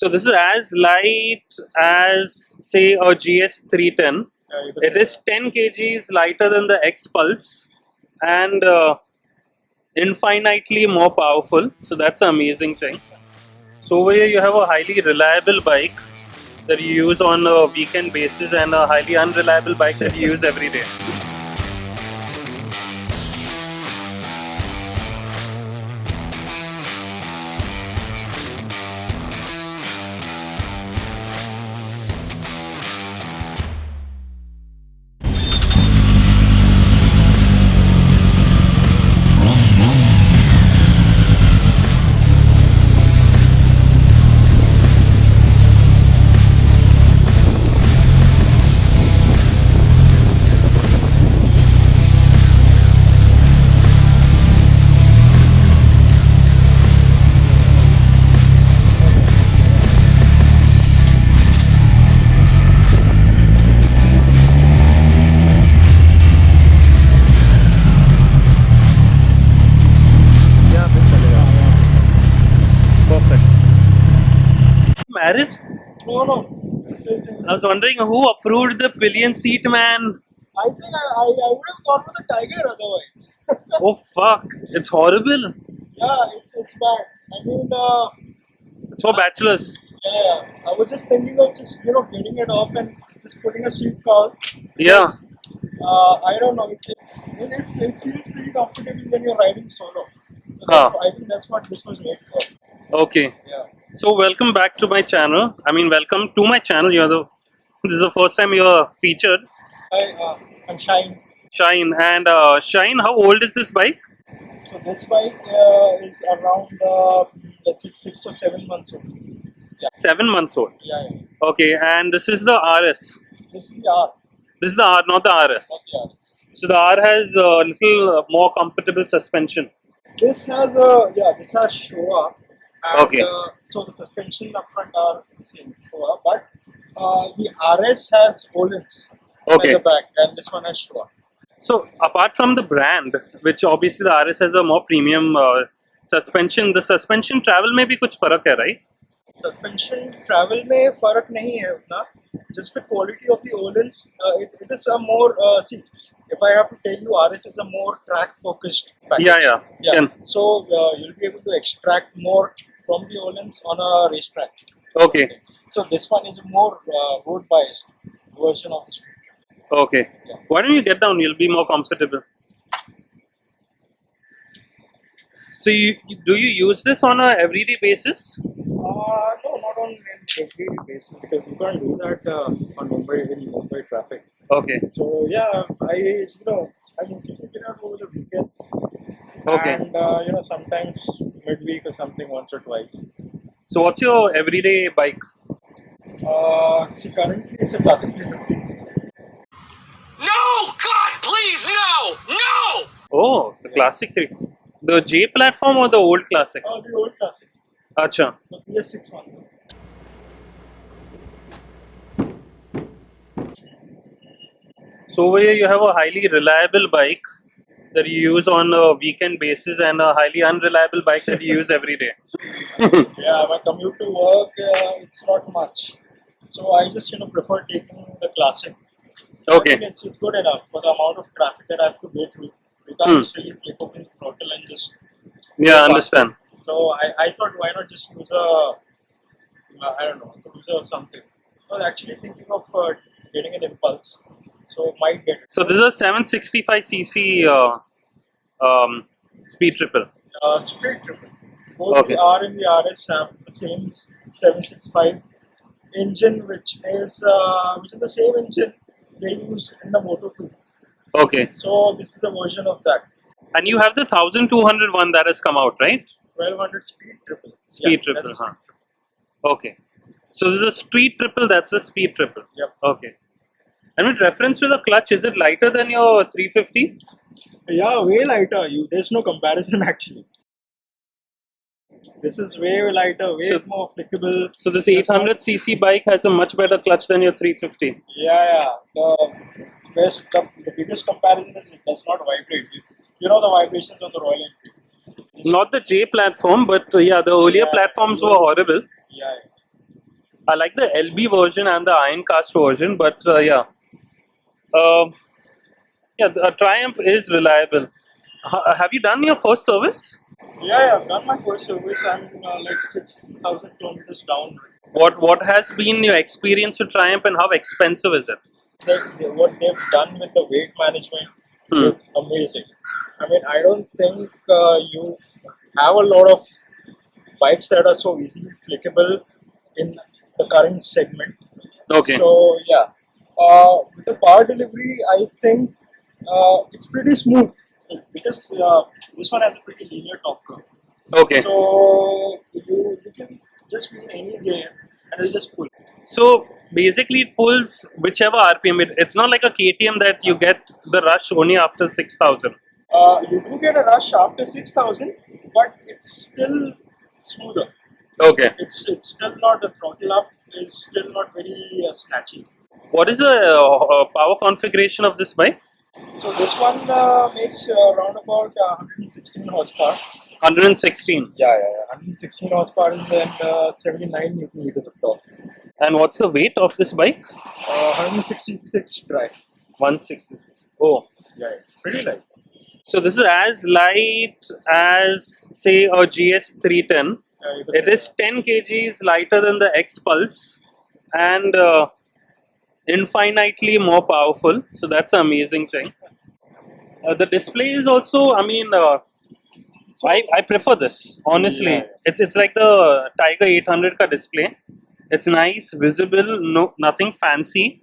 So this is as light as say a GS310. It is 10 kgs lighter than the X Pulse and infinitely more powerful. So that's an amazing thing. So over here you have a highly reliable bike that you use on a weekend basis and a highly unreliable bike that you use every day. Married? No. I was wondering who approved the pillion seat, man. I think I would have gone for the Tiger otherwise. Oh fuck, it's horrible. Yeah, it's bad. I mean, It's for bachelors. yeah. I was just thinking of just getting it off and just putting a seat cover. Yeah. I don't know. It feels pretty comfortable when you're riding solo. So I think that's what this was made for. Okay. Yeah. So welcome back to my channel. I mean, welcome to my channel. This is the first time you're featured. Hi, I'm Shine. Shine. And Shine, how old is this bike? So this bike is around let's say 6 or 7 months old. Yeah. 7 months old. Yeah. Okay, and this is the RS. This is the R. This is the R, not the RS. Not the RS. So the R has a little more comfortable suspension. This has Showa. And, Okay. So the suspension up front are the same Showa, but the RS has Olins Okay. at the back, and this one has Showa. So apart from the brand, which obviously the RS has a more premium suspension, the suspension travel में भी कुछ फर्क है, right? Suspension travel में फर्क नहीं है उतना. Just the quality of the Olins. It is a more see. If I have to tell you, RS is a more track focused package. Yeah. Yeah. So you'll be able to extract more from the Olins on a racetrack. Okay. So this one is a more road biased version of the scooter. Okay. Yeah. Why don't you get down? You'll be more comfortable. So do you use this on a everyday basis? No, not on an everyday basis because you can't do that on Mumbai traffic. Okay. So yeah, I'm looking to get out over the weekends. Okay. And sometimes midweek or something once or twice. So what's your everyday bike? See, currently it's a classic 350. No! God, please, no! No! Oh, the classic 3. The J platform or the old classic? The old classic. Acha. The PS6 one. So over here you have a highly reliable bike that you use on a weekend basis and a highly unreliable bike that you use every day. Yeah, my commute to work, it's not much. So I just prefer taking the classic. Okay. I think it's good enough for the amount of traffic that I have to go through. You can't just really flip open the throttle and just. Yeah, understand. So I thought, why not just use a cruiser or something. I was actually thinking of getting an Impulse. So might get it. So this is a 765cc speed triple. Straight triple. Both Okay. the R and the RS have the same 765 engine, which is the same engine they use in the Moto 2. Okay. So this is the version of that. And you have the 1200 one that has come out, right? 1200 speed triple. Speed Yeah, triple, that's a huh? Okay. So this is a street triple, that's a speed triple. Yep. Okay. And with reference to the clutch, is it lighter than your 350? Yeah, way lighter. There's no comparison actually. This is way lighter, way more flexible. So this 800cc bike has a much better clutch than your 350. Yeah. The biggest comparison is it does not vibrate. You know the vibrations on the Royal Enfield. Not the J platform, but yeah, the earlier platforms were horrible. Yeah. I like the LB version and the iron cast version, but yeah. Yeah, the Triumph is reliable. Have you done your first service? Yeah, I've done my first service. I'm like 6,000 kilometers down. What has been your experience with Triumph and how expensive is it? What they've done with the weight management Hmm. is amazing. I mean, I don't think you have a lot of bikes that are so easily flickable in the current segment. Okay. So yeah, with the power delivery, I think it's pretty smooth because this one has a pretty linear top curve. Okay. So you can just be in any gear and it'll just pull. So basically, it pulls whichever RPM. It's not like a KTM that you get the rush only after 6,000. You do get a rush after 6,000, but it's still smoother. Okay. It's still not, the throttle up is still not very snatchy. What is the power configuration of this bike? So this one makes around about 116 horsepower. 116. Yeah. 116 horsepower and 79 newton meters of torque. And what's the weight of this bike? 166 dry. 166. Oh. Yeah, it's pretty light. So this is as light as, say, a GS 310. You could It say is 10 kgs lighter than the X Pulse and infinitely more powerful. So that's an amazing thing. The display is also, I mean, I prefer this, honestly. Yeah. It's like the Tiger 800 ka display. It's nice, visible, nothing fancy.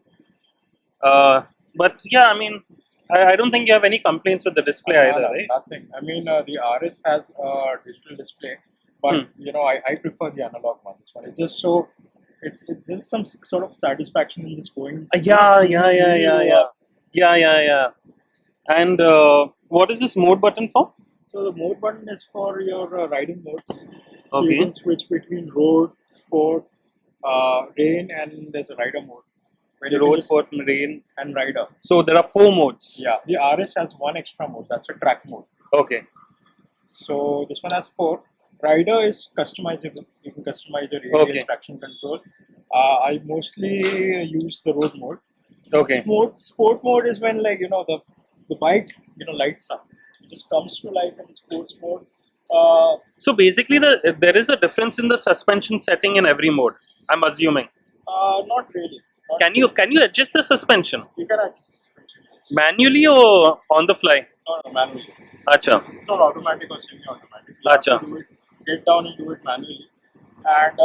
But yeah, I mean, I don't think you have any complaints with the display either, right? Nothing. I mean, the RS has a digital display, but you know, I prefer the analog one. This one, it's just so, there's some sort of satisfaction in just going. Yeah. And what is this mode button for? So the mode button is for your riding modes. So Okay. you can switch between road, sport, rain, and there's a rider mode. Where you can Road, just- sport, rain. and rider. So there are 4 modes. Yeah, the RS has one extra mode. That's a track mode. Okay. So this one has 4. Rider is customizable. You can customize your ABS Okay. traction control. I mostly use the road mode. Okay. Sport mode is when, like, you know, the bike, you know, lights up. It just comes to life in the sports mode. So basically, there is a difference in the suspension setting in every mode. I'm assuming. Not really. Can you adjust the suspension You can adjust the suspension. Yes. manually or on the fly? No, manually. Acha. It's not automatic or semi-automatic. You have to Acha. do it, get down and do it manually. And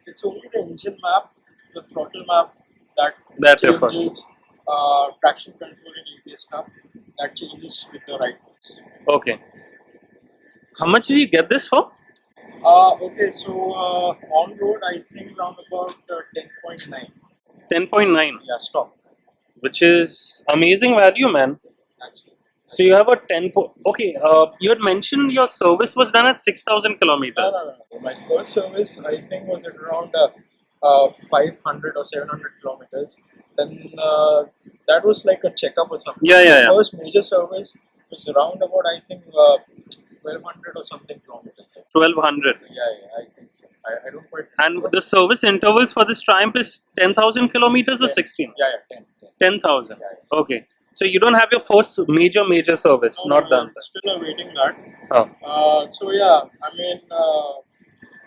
it's only the engine map, the throttle map That changes. differs. Traction control and ABS stuff that changes with the right modes. Okay. How much did you get this for? Okay, so on road I think around about 10.9. 10.9, Yeah, stock which is amazing value, man. actually. So you have a 10. Okay. You had mentioned your service was done at 6,000 kilometers. No. My first service I think was at around 500 or 700 kilometers. Then that was like a checkup or something. Yeah. The first major service was around about I think 1200 or something kilometers. 1,200. Yeah, I think so. I don't quite. And the service intervals for this Triumph is 10,000 kilometers or 16? Yeah, 10. 10,000. Yeah. Okay. So you don't have your first major service, not done. Still awaiting that. Oh. So yeah, I mean,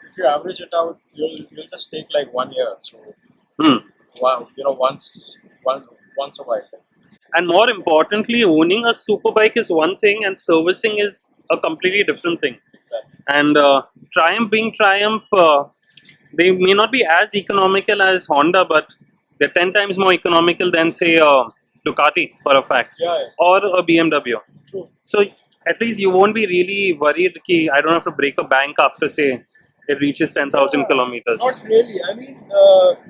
if you average it out, you'll just take like 1 year. So wow, you know, once a while. And more importantly, owning a superbike is one thing and servicing is a completely different thing. Exactly. And Triumph being Triumph, they may not be as economical as Honda, but they're 10 times more economical than, say, Ducati for a fact, Yeah. or a BMW. True. So at least you won't be really worried that I don't have to break a bank after, say, it reaches 10,000 kilometers. Not really. I mean,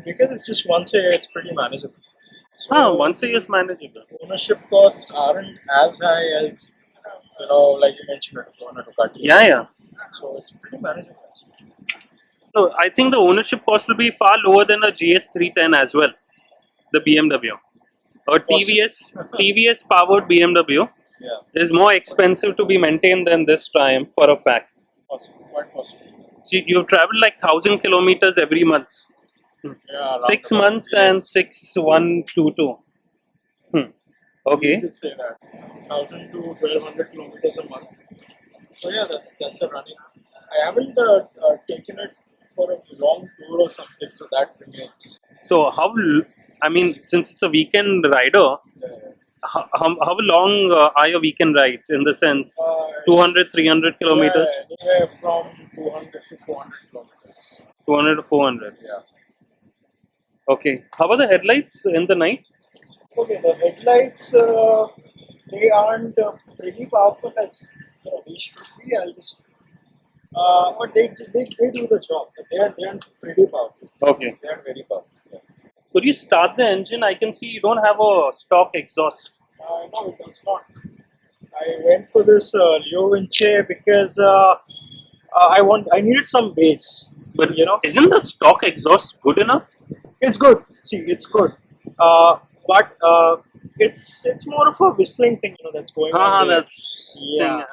because it's just once a year, it's pretty manageable. So Once a year is manageable. ownership costs aren't as high as, you know, like you mentioned, on a Ducati. Yeah. So it's pretty manageable. So I think the ownership cost will be far lower than a GS 310 as well, the BMW. A TVS powered BMW Yeah, is more expensive to be maintained than this Triumph for a fact. possible. Quite possible. So you've traveled like 1,000 kilometers every month. Yeah, around 6 about, months and yes. 6122. Okay. You could say that 1,000 to 1,200 kilometers a month. So yeah, that's a running. I haven't taken it for a long tour or something, so that remains. So I mean, since it's a weekend rider, how long are your weekend rides in the sense? 200, 300 kilometers? Yeah, anywhere from 200 to 400 kilometers. 200 to 400. Yeah. Okay. How are the headlights in the night? Okay, the headlights they aren't pretty powerful as they should be. I'll just, but they do the job. They aren't pretty powerful. Okay. They aren't very powerful. Yeah. Could you start the engine? I can see you don't have a stock exhaust. No, it does not. I went for this Leo Vinci because I needed some bass. But isn't the stock exhaust good enough? It's good. See, it's good. But it's more of a whistling thing, that's going on. There. That's Yeah. thing.